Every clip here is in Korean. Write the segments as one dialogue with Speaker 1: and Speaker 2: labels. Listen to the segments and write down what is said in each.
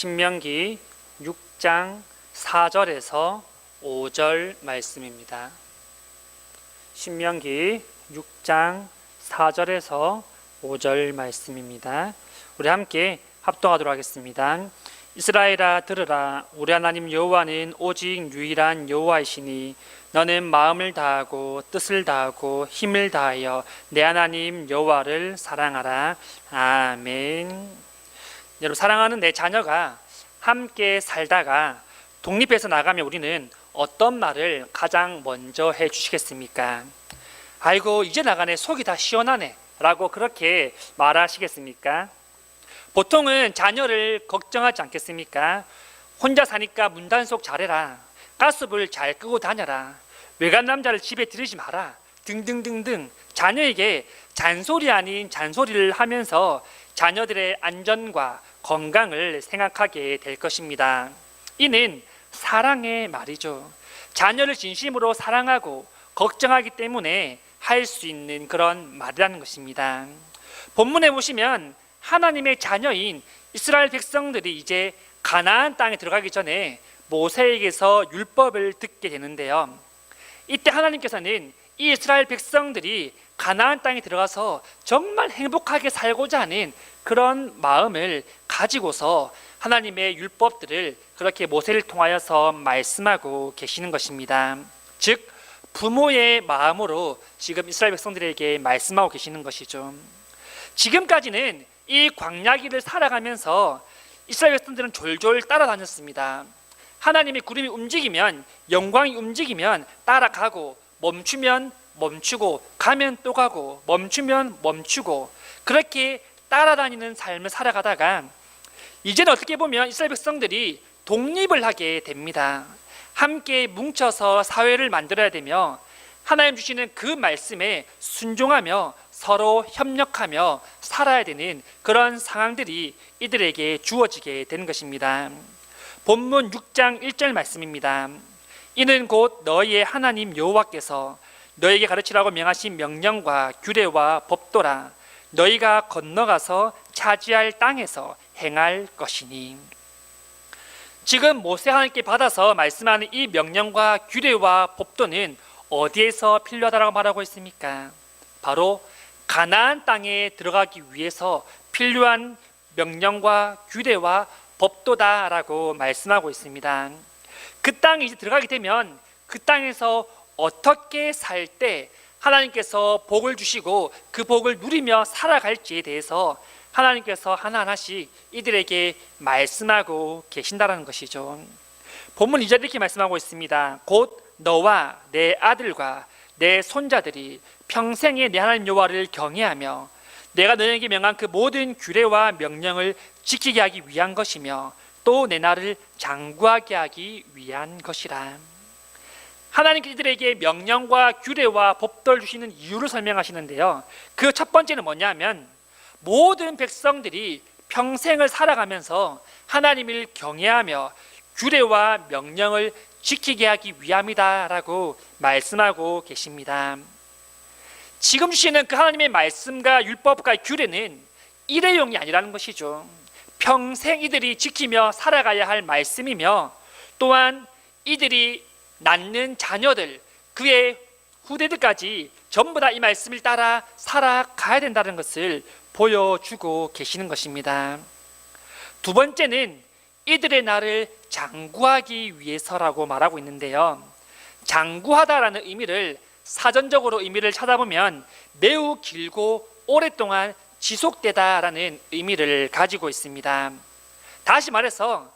Speaker 1: 신명기 6장 4절에서 5절 말씀입니다. 신명기 6장 4절에서 5절 말씀입니다. 우리 함께 합독하도록 하겠습니다. 이스라엘아 들으라. 우리 하나님 여호와는 오직 유일한 여호와이시니 너는 마음을 다하고 뜻을 다하고 힘을 다하여 내 하나님 여호와를 사랑하라. 아멘. 여러분, 사랑하는 내 자녀가 함께 살다가 독립해서 나가면 우리는 어떤 말을 가장 먼저 해주시겠습니까? 아이고, 이제 나가네, 속이 다 시원하네 라고 그렇게 말하시겠습니까? 보통은 자녀를 걱정하지 않겠습니까? 혼자 사니까 문단속 잘해라, 가스불 잘 끄고 다녀라, 외간 남자를 집에 들이지 마라 등등등등 자녀에게 잔소리 아닌 잔소리를 하면서 자녀들의 안전과 건강을 생각하게 될 것입니다. 이는 사랑의 말이죠. 자녀를 진심으로 사랑하고 걱정하기 때문에 할 수 있는 그런 말이라는 것입니다. 본문에 보시면 하나님의 자녀인 이스라엘 백성들이 이제 가나안 땅에 들어가기 전에 모세에게서 율법을 듣게 되는데요. 이때 하나님께서는 이 이스라엘 백성들이 가나안 땅에 들어가서 정말 행복하게 살고자 하는 그런 마음을 가지고서 하나님의 율법들을 그렇게 모세를 통하여서 말씀하고 계시는 것입니다. 즉, 부모의 마음으로 지금 이스라엘 백성들에게 말씀하고 계시는 것이죠. 지금까지는 이 광야길을 살아가면서 이스라엘 백성들은 졸졸 따라다녔습니다. 하나님의 구름이 움직이면, 영광이 움직이면 따라가고, 멈추면 멈추고, 가면 또 가고, 멈추면 멈추고, 그렇게 따라다니는 삶을 살아가다가 이제는 어떻게 보면 이스라엘 백성들이 독립을 하게 됩니다. 함께 뭉쳐서 사회를 만들어야 되며 하나님 주시는 그 말씀에 순종하며 서로 협력하며 살아야 되는 그런 상황들이 이들에게 주어지게 되는 것입니다. 본문 6장 1절 말씀입니다. 이는 곧 너희의 하나님 여호와께서 너희에게 가르치라고 명하신 명령과 규례와 법도라. 너희가 건너가서 차지할 땅에서 행할 것이니. 지금 모세 하나님께 받아서 말씀하는 이 명령과 규례와 법도는 어디에서 필요하다고 말하고 있습니까? 바로 가나안 땅에 들어가기 위해서 필요한 명령과 규례와 법도다라고 말씀하고 있습니다. 그 땅에 이제 들어가게 되면 그 땅에서 어떻게 살 때 하나님께서 복을 주시고 그 복을 누리며 살아갈지에 대해서 하나님께서 하나하나씩 이들에게 말씀하고 계신다는 것이죠. 본문 2절에 이렇게 말씀하고 있습니다. 곧 너와 내 아들과 내 손자들이 평생에 내 하나님 여호와를 경외하며 내가 너에게 명한 그 모든 규례와 명령을 지키게 하기 위한 것이며 또 내 나라를 장구하게 하기 위한 것이라. 하나님께서 이들에게 명령과 규례와 법도를 주시는 이유를 설명하시는데요. 그 첫 번째는 뭐냐면 모든 백성들이 평생을 살아가면서 하나님을 경외하며 규례와 명령을 지키게 하기 위함이다라고 말씀하고 계십니다. 지금 주시는 그 하나님의 말씀과 율법과 규례는 일회용이 아니라는 것이죠. 평생 이들이 지키며 살아가야 할 말씀이며 또한 이들이 낳는 자녀들, 그의 후대들까지 전부 다 이 말씀을 따라 살아가야 된다는 것을 보여주고 계시는 것입니다. 두 번째는 이들의 날을 장구하기 위해서라고 말하고 있는데요. 장구하다라는 의미를 사전적으로 의미를 찾아보면 매우 길고 오랫동안 지속되다라는 의미를 가지고 있습니다. 다시 말해서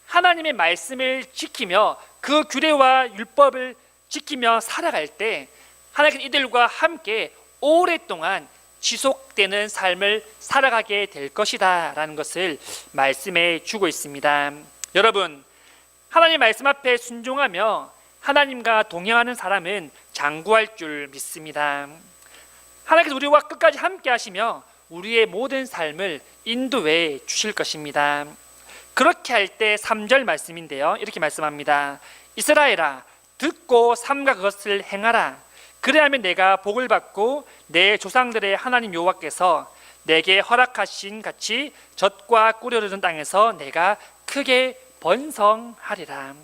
Speaker 1: 하나님의 말씀을 지키며 그 규례와 율법을 지키며 살아갈 때 하나님께서 이들과 함께 오랫동안 지속되는 삶을 살아가게 될 것이다 라는 것을 말씀해 주고 있습니다. 여러분, 하나님의 말씀 앞에 순종하며 하나님과 동행하는 사람은 장구할 줄 믿습니다. 하나님께서 우리와 끝까지 함께 하시며 우리의 모든 삶을 인도해 주실 것입니다. 그렇게 할 때 3절 말씀인데요, 이렇게 말씀합니다. 이스라엘아, 듣고 삼가 그것을 행하라. 그래야면 내가 복을 받고 내 조상들의 하나님 여호와께서 내게 허락하신 같이 젖과 꿀이 흐르는 땅에서 내가 크게 번성하리라.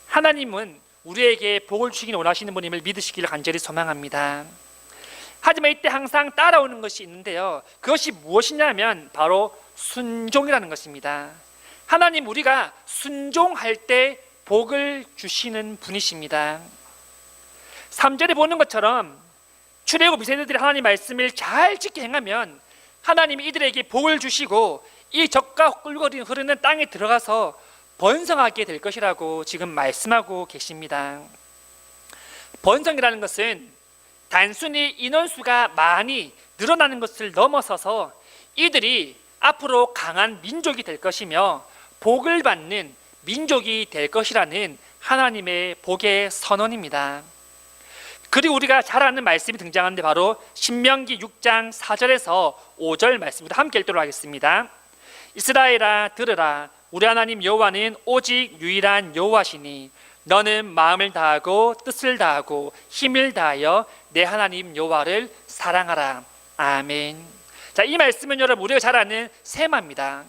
Speaker 1: 하나님은 우리에게 복을 주시길 원하시는 분임을 믿으시기를 간절히 소망합니다. 하지만 이때 항상 따라오는 것이 있는데요, 그것이 무엇이냐면 바로 순종이라는 것입니다. 하나님, 우리가 순종할 때 복을 주시는 분이십니다. 3절에 보는 것처럼 출애굽 이세대들이 하나님 말씀을 잘 지켜 행하면 하나님이 이들에게 복을 주시고 이 적과 꿀거리 흐르는 땅에 들어가서 번성하게 될 것이라고 지금 말씀하고 계십니다. 번성이라는 것은 단순히 인원수가 많이 늘어나는 것을 넘어서서 이들이 앞으로 강한 민족이 될 것이며 복을 받는 민족이 될 것이라는 하나님의 복의 선언입니다. 그리고 우리가 잘 아는 말씀이 등장하는데 바로 신명기 6장 4절에서 5절 말씀부터 함께 읽도록 하겠습니다. 이스라엘아 들으라, 우리 하나님 여호와는 오직 유일한 여호와시니 너는 마음을 다하고 뜻을 다하고 힘을 다하여 내 하나님 여호와를 사랑하라. 아멘. 자, 이 말씀은 여러분 우리가 잘 아는 세마입니다.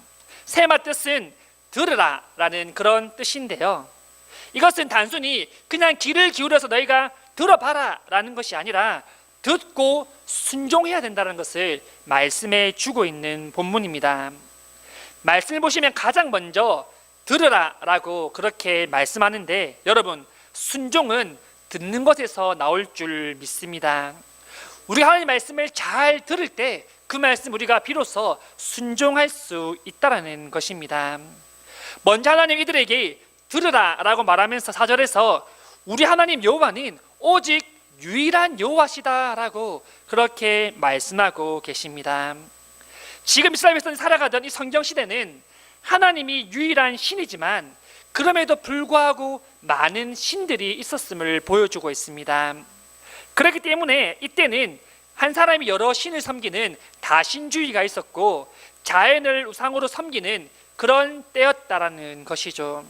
Speaker 1: 세마 뜻은 들으라 라는 그런 뜻인데요, 이것은 단순히 그냥 귀를 기울여서 너희가 들어봐라 라는 것이 아니라 듣고 순종해야 된다는 것을 말씀해 주고 있는 본문입니다. 말씀을 보시면 가장 먼저 들으라 라고 그렇게 말씀하는데, 여러분 순종은 듣는 것에서 나올 줄 믿습니다. 우리 하나님 말씀을 잘 들을 때 그 말씀 우리가 비로소 순종할 수 있다는 것입니다. 먼저 하나님 이들에게 들으라 라고 말하면서 4절에서 우리 하나님 여호와는 오직 유일한 여호와시다 라고 그렇게 말씀하고 계십니다. 지금 이스라엘 백성이 살아가던 이 성경 시대는 하나님이 유일한 신이지만 그럼에도 불구하고 많은 신들이 있었음을 보여주고 있습니다. 그렇기 때문에 이때는 한 사람이 여러 신을 섬기는 다신주의가 있었고 자연을 우상으로 섬기는 그런 때였다라는 것이죠.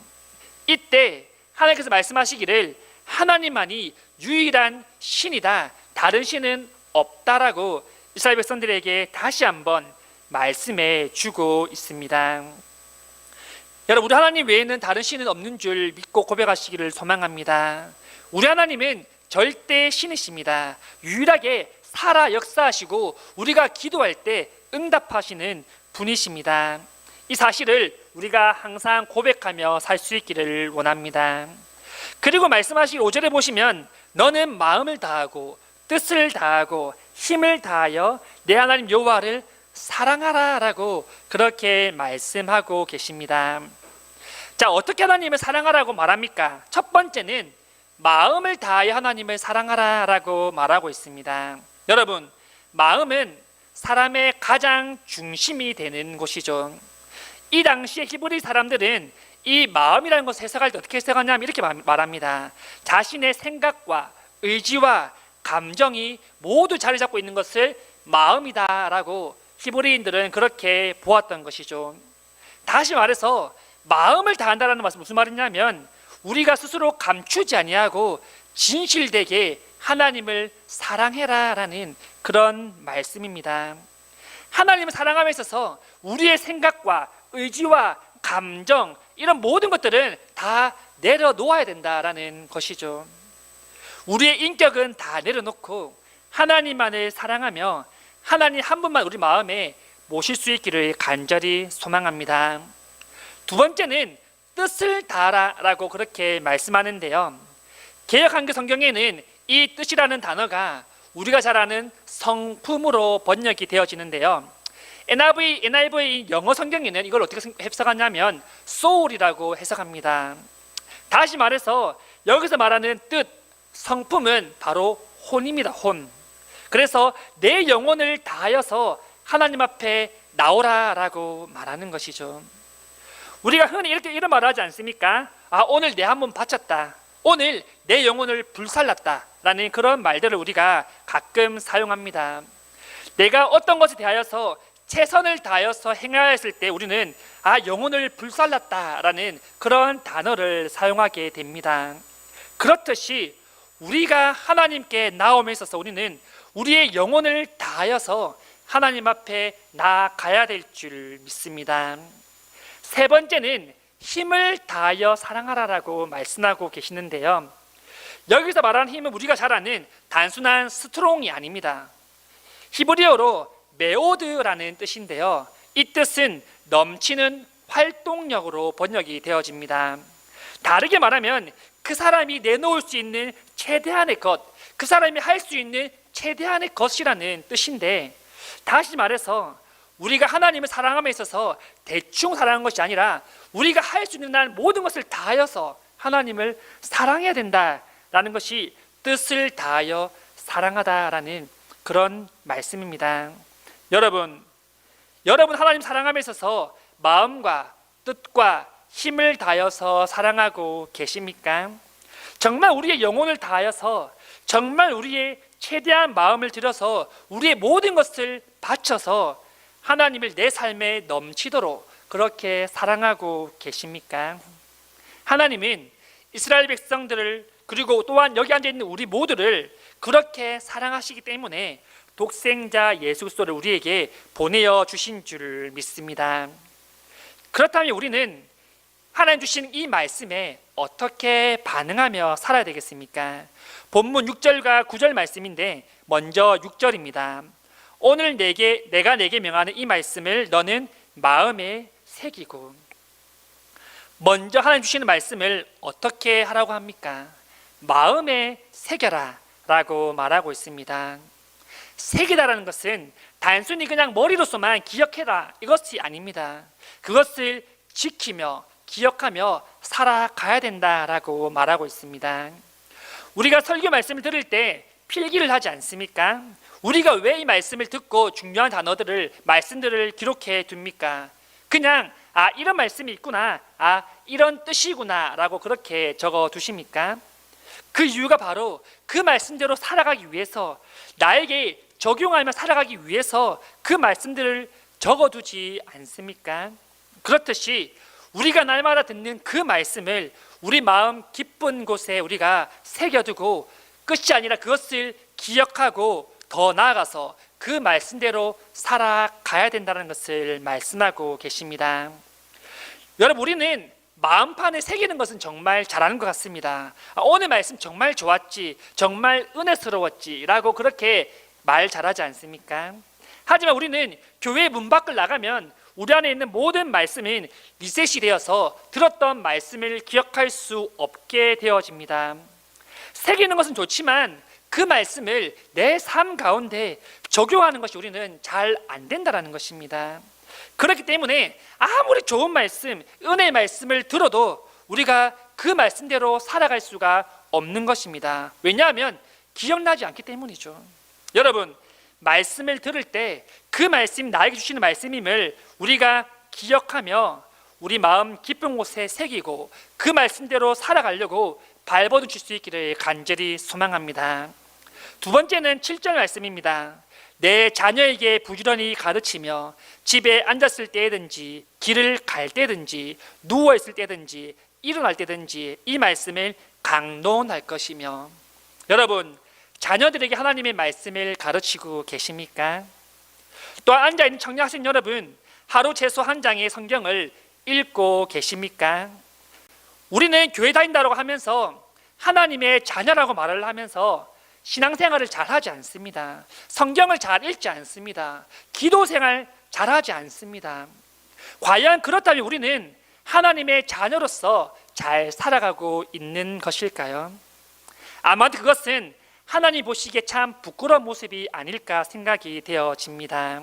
Speaker 1: 이때 하나님께서 말씀하시기를 하나님만이 유일한 신이다, 다른 신은 없다라고 이스라엘 백성들에게 다시 한번 말씀해 주고 있습니다. 여러분, 우리 하나님 외에는 다른 신은 없는 줄 믿고 고백하시기를 소망합니다. 우리 하나님은 절대 신이십니다. 유일하게 살아 역사하시고 우리가 기도할 때 응답하시는 분이십니다. 이 사실을 우리가 항상 고백하며 살 수 있기를 원합니다. 그리고 말씀하시기 5절에 보시면 너는 마음을 다하고 뜻을 다하고 힘을 다하여 내 하나님 여호와를 사랑하라 라고 그렇게 말씀하고 계십니다. 자, 어떻게 하나님을 사랑하라고 말합니까? 첫 번째는 마음을 다하여 하나님을 사랑하라 라고 말하고 있습니다. 여러분, 마음은 사람의 가장 중심이 되는 곳이죠. 이 당시에 히브리 사람들은 이 마음이라는 것을 해석할 때 어떻게 해석하냐면 이렇게 말합니다. 자신의 생각과 의지와 감정이 모두 자리 잡고 있는 것을 마음이다라고 히브리인들은 그렇게 보았던 것이죠. 다시 말해서 마음을 다한다는 말씀은 무슨 말이냐면 우리가 스스로 감추지 아니하고 진실되게 하나님을 사랑해라라는 그런 말씀입니다. 하나님을 사랑함에 있어서 우리의 생각과 의지와 감정, 이런 모든 것들은 다 내려놓아야 된다라는 것이죠. 우리의 인격은 다 내려놓고 하나님만을 사랑하며 하나님 한 분만 우리 마음에 모실 수 있기를 간절히 소망합니다. 두 번째는 뜻을 다하라라고 그렇게 말씀하는데요, 개역 한글 성경에는 이 뜻이라는 단어가 우리가 잘 아는 성품으로 번역이 되어지는데요, NIV 영어 성경에는 이걸 어떻게 해석하냐면 soul이라고 해석합니다. 다시 말해서 여기서 말하는 뜻, 성품은 바로 혼입니다. 혼. 그래서 내 영혼을 다하여서 하나님 앞에 나오라라고 말하는 것이죠. 우리가 흔히 이런 말을 하지 않습니까? 오늘 내 한 몸 바쳤다, 오늘 내 영혼을 불살랐다 라는 그런 말들을 우리가 가끔 사용합니다. 내가 어떤 것에 대하여서 최선을 다하여서 행하여 했을 때 우리는 영혼을 불살랐다라는 그런 단어를 사용하게 됩니다. 그렇듯이 우리가 하나님께 나옴에 있어서 우리는 우리의 영혼을 다하여서 하나님 앞에 나아가야 될 줄 믿습니다. 세 번째는 힘을 다하여 사랑하라라고 말씀하고 계시는데요. 여기서 말하는 힘은 우리가 잘 아는 단순한 스트롱이 아닙니다. 히브리어로 메오드라는 뜻인데요. 이 뜻은 넘치는 활동력으로 번역이 되어집니다. 다르게 말하면 그 사람이 내놓을 수 있는 최대한의 것, 그 사람이 할 수 있는 최대한의 것이라는 뜻인데, 다시 말해서 우리가 하나님을 사랑함에 있어서 대충 사랑하는 것이 아니라 우리가 할 수 있는 한 모든 것을 다하여서 하나님을 사랑해야 된다라는 것이 뜻을 다하여 사랑하다라는 그런 말씀입니다. 여러분 하나님 사랑함에 있어서 마음과 뜻과 힘을 다하여서 사랑하고 계십니까? 정말 우리의 영혼을 다하여서, 정말 우리의 최대한 마음을 들여서 우리의 모든 것을 바쳐서 하나님을 내 삶에 넘치도록 그렇게 사랑하고 계십니까? 하나님은 이스라엘 백성들을, 그리고 또한 여기 앉아있는 우리 모두를 그렇게 사랑하시기 때문에 독생자 예수 그리스도를 우리에게 보내어 주신 줄 믿습니다. 그렇다면 우리는 하나님 주신 이 말씀에 어떻게 반응하며 살아야 되겠습니까? 본문 6절과 9절 말씀인데 먼저 6절입니다. 오늘 내가 내게 명하는 이 말씀을 너는 마음에 새기고. 먼저 하나님 주시는 말씀을 어떻게 하라고 합니까? 마음에 새겨라 라고 말하고 있습니다. 새기다라는 것은 단순히 그냥 머리로서만 기억해라 이것이 아닙니다. 그것을 지키며 기억하며 살아가야 된다라고 말하고 있습니다. 우리가 설교 말씀을 들을 때 필기를 하지 않습니까? 우리가 왜 이 말씀을 듣고 중요한 단어들을, 말씀들을 기록해 둡니까? 그냥 이런 말씀이 있구나, 이런 뜻이구나 라고 그렇게 적어 두십니까? 그 이유가 바로 그 말씀대로 살아가기 위해서, 나에게 적용하며 살아가기 위해서 그 말씀들을 적어두지 않습니까? 그렇듯이 우리가 날마다 듣는 그 말씀을 우리 마음 깊은 곳에 우리가 새겨두고 끝이 아니라 그것을 기억하고 더 나아가서 그 말씀대로 살아가야 된다는 것을 말씀하고 계십니다. 여러분, 우리는 마음판에 새기는 것은 정말 잘하는 것 같습니다. 오늘 말씀 정말 좋았지, 정말 은혜스러웠지 라고 그렇게 말 잘하지 않습니까? 하지만 우리는 교회 문 밖을 나가면 우리 안에 있는 모든 말씀은 리셋이 되어서 들었던 말씀을 기억할 수 없게 되어집니다. 새기는 것은 좋지만 그 말씀을 내 삶 가운데 적용하는 것이 우리는 잘 안 된다는 것입니다. 그렇기 때문에 아무리 좋은 말씀, 은혜의 말씀을 들어도 우리가 그 말씀대로 살아갈 수가 없는 것입니다. 왜냐하면 기억나지 않기 때문이죠. 여러분, 말씀을 들을 때 그 말씀이 나에게 주시는 말씀임을 우리가 기억하며 우리 마음 깊은 곳에 새기고 그 말씀대로 살아가려고 발버둥 칠 수 있기를 간절히 소망합니다. 두 번째는 7절 말씀입니다. 내 자녀에게 부지런히 가르치며 집에 앉았을 때든지 길을 갈 때든지 누워있을 때든지 일어날 때든지 이 말씀을 강론할 것이며. 여러분, 자녀들에게 하나님의 말씀을 가르치고 계십니까? 또 앉아있는 청년 학생 여러분, 하루 최소 한 장의 성경을 읽고 계십니까? 우리는 교회 다닌다고 하면서 하나님의 자녀라고 말을 하면서 신앙생활을 잘하지 않습니다. 성경을 잘 읽지 않습니다. 기도생활 잘하지 않습니다. 과연 그렇다면 우리는 하나님의 자녀로서 잘 살아가고 있는 것일까요? 아마도 그것은 하나님 보시기에 참 부끄러운 모습이 아닐까 생각이 되어집니다.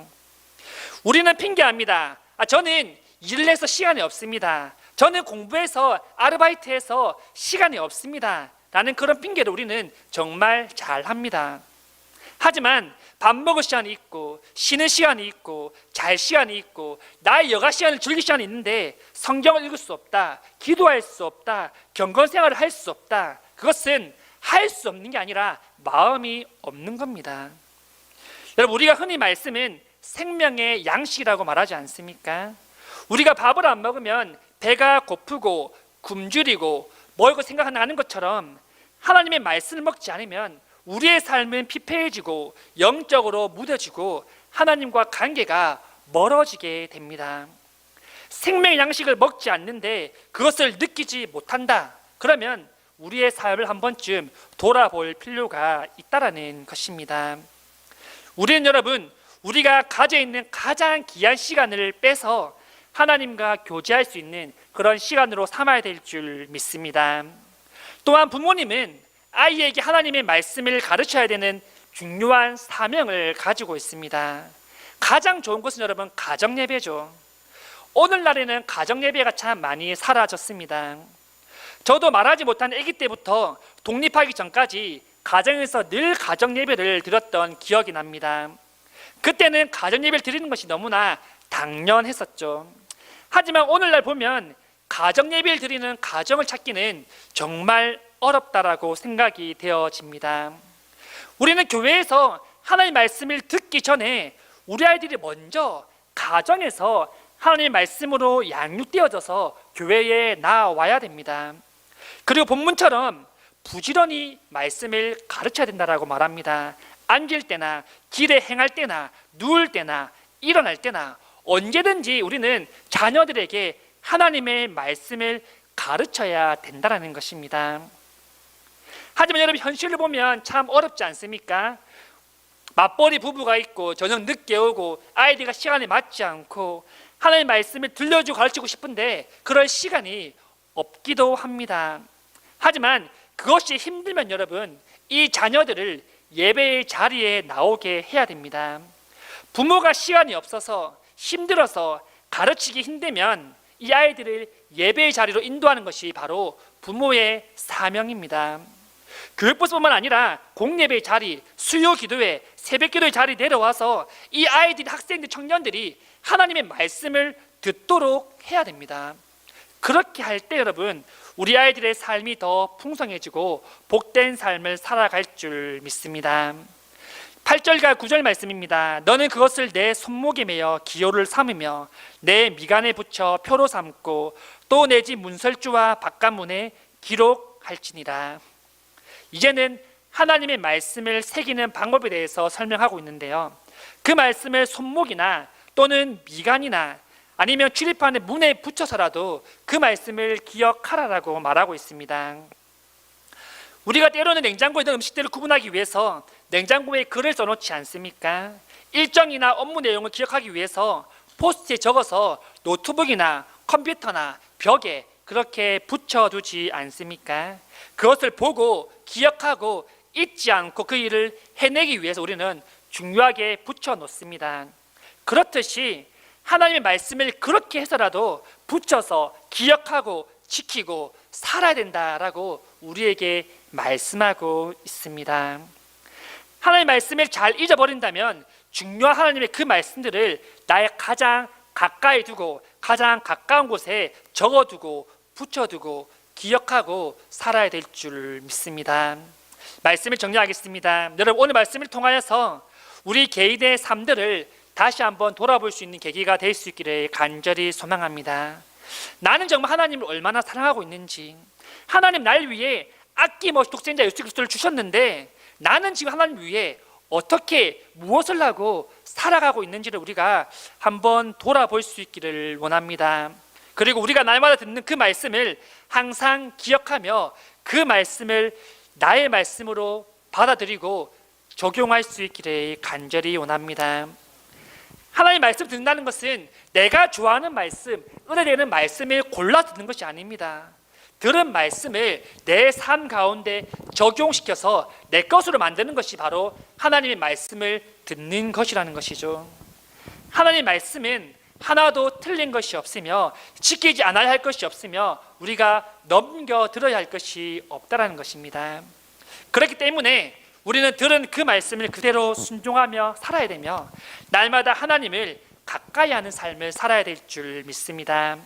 Speaker 1: 우리는 핑계합니다. 저는 일을 해서 시간이 없습니다. 저는 공부해서 아르바이트해서 시간이 없습니다 라는 그런 핑계를 우리는 정말 잘합니다. 하지만 밥 먹을 시간이 있고 쉬는 시간이 있고 잘 시간이 있고 나의 여가 시간을 즐길 시간이 있는데 성경을 읽을 수 없다, 기도할 수 없다, 경건생활을 할 수 없다. 그것은 할 수 없는 게 아니라 마음이 없는 겁니다. 여러분, 우리가 흔히 말씀은 생명의 양식이라고 말하지 않습니까? 우리가 밥을 안 먹으면 배가 고프고 굶주리고 먹을 생각하는 것처럼 하나님의 말씀을 먹지 않으면 우리의 삶은 피폐해지고 영적으로 무뎌지고 하나님과 관계가 멀어지게 됩니다. 생명의 양식을 먹지 않는데 그것을 느끼지 못한다. 그러면 우리의 삶을 한 번쯤 돌아볼 필요가 있다라는 것입니다. 우리는 여러분, 우리가 가져 있는 가장 귀한 시간을 빼서 하나님과 교제할 수 있는 그런 시간으로 삼아야 될 줄 믿습니다. 또한 부모님은 아이에게 하나님의 말씀을 가르쳐야 되는 중요한 사명을 가지고 있습니다. 가장 좋은 것은 여러분 가정예배죠. 오늘날에는 가정예배가 참 많이 사라졌습니다. 저도 말하지 못한 아기 때부터 독립하기 전까지 가정에서 늘 가정예배를 드렸던 기억이 납니다. 그때는 가정예배를 드리는 것이 너무나 당연했었죠. 하지만 오늘날 보면 가정예배를 드리는 가정을 찾기는 정말 어렵다라고 생각이 되어집니다. 우리는 교회에서 하나님의 말씀을 듣기 전에 우리 아이들이 먼저 가정에서 하나님의 말씀으로 양육되어져서 교회에 나와야 됩니다. 그리고 본문처럼 부지런히 말씀을 가르쳐야 된다라고 말합니다. 앉을 때나 길에 행할 때나 누울 때나 일어날 때나 언제든지 우리는 자녀들에게 하나님의 말씀을 가르쳐야 된다는 것입니다. 하지만 여러분, 현실을 보면 참 어렵지 않습니까? 맞벌이 부부가 있고 저녁 늦게 오고 아이들과 시간에 맞지 않고 하나님의 말씀을 들려주고 가르치고 싶은데 그럴 시간이 없기도 합니다. 하지만 그것이 힘들면 여러분, 이 자녀들을 예배의 자리에 나오게 해야 됩니다. 부모가 시간이 없어서 힘들어서 가르치기 힘들면 이 아이들을 예배의 자리로 인도하는 것이 바로 부모의 사명입니다. 교육부뿐만 아니라 공예배의 자리, 수요 기도회, 새벽 기도의 자리 내려와서 이 아이들, 학생들, 청년들이 하나님의 말씀을 듣도록 해야 됩니다. 그렇게 할 때 여러분, 우리 아이들의 삶이 더 풍성해지고 복된 삶을 살아갈 줄 믿습니다. 8절과 9절 말씀입니다. 너는 그것을 내 손목에 매어 기호를 삼으며 내 미간에 붙여 표로 삼고 또 내 집 문설주와 바깥문에 기록할지니라. 이제는 하나님의 말씀을 새기는 방법에 대해서 설명하고 있는데요. 그 말씀을 손목이나 또는 미간이나 아니면 출입하는 문에 붙여서라도 그 말씀을 기억하라라고 말하고 있습니다. 우리가 때로는 냉장고에 있는 음식들을 구분하기 위해서 냉장고에 글을 써놓지 않습니까? 일정이나 업무 내용을 기억하기 위해서 포스트에 적어서 노트북이나 컴퓨터나 벽에 그렇게 붙여두지 않습니까? 그것을 보고 기억하고 잊지 않고 그 일을 해내기 위해서 우리는 중요하게 붙여놓습니다. 그렇듯이 하나님의 말씀을 그렇게 해서라도 붙여서 기억하고 지키고 살아야 된다라고 우리에게 말씀하고 있습니다. 하나님의 말씀을 잘 잊어버린다면 중요한 하나님의 그 말씀들을 나의 가장 가까이 두고 가장 가까운 곳에 적어두고 붙여두고 기억하고 살아야 될 줄 믿습니다. 말씀을 정리하겠습니다. 여러분, 오늘 말씀을 통하여서 우리 개인의 삶들을 다시 한번 돌아볼 수 있는 계기가 될 수 있기를 간절히 소망합니다. 나는 정말 하나님을 얼마나 사랑하고 있는지, 하나님 날 위해 아낌없이 독생자 예수 그리스도를 주셨는데 나는 지금 하나님 위해 어떻게 무엇을 하고 살아가고 있는지를 우리가 한번 돌아볼 수 있기를 원합니다. 그리고 우리가 날마다 듣는 그 말씀을 항상 기억하며 그 말씀을 나의 말씀으로 받아들이고 적용할 수 있기를 간절히 원합니다. 하나님의 말씀 듣는다는 것은 내가 좋아하는 말씀, 은혜되는 말씀을 골라 듣는 것이 아닙니다. 들은 말씀을 내 삶 가운데 적용시켜서 내 것으로 만드는 것이 바로 하나님의 말씀을 듣는 것이라는 것이죠. 하나님의 말씀은 하나도 틀린 것이 없으며 지키지 않아야 할 것이 없으며 우리가 넘겨 들어야 할 것이 없다라는 것입니다. 그렇기 때문에 우리는 들은 그 말씀을 그대로 순종하며 살아야 되며 날마다 하나님을 가까이 하는 삶을 살아야 될 줄 믿습니다.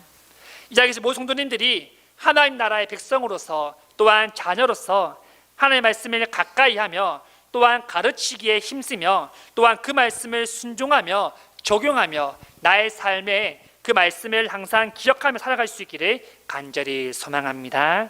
Speaker 1: 이 자리에서 모든 성도님들이 하나님 나라의 백성으로서 또한 자녀로서 하나님의 말씀을 가까이 하며 또한 가르치기에 힘쓰며 또한 그 말씀을 순종하며 적용하며 나의 삶에 그 말씀을 항상 기억하며 살아갈 수 있기를 간절히 소망합니다.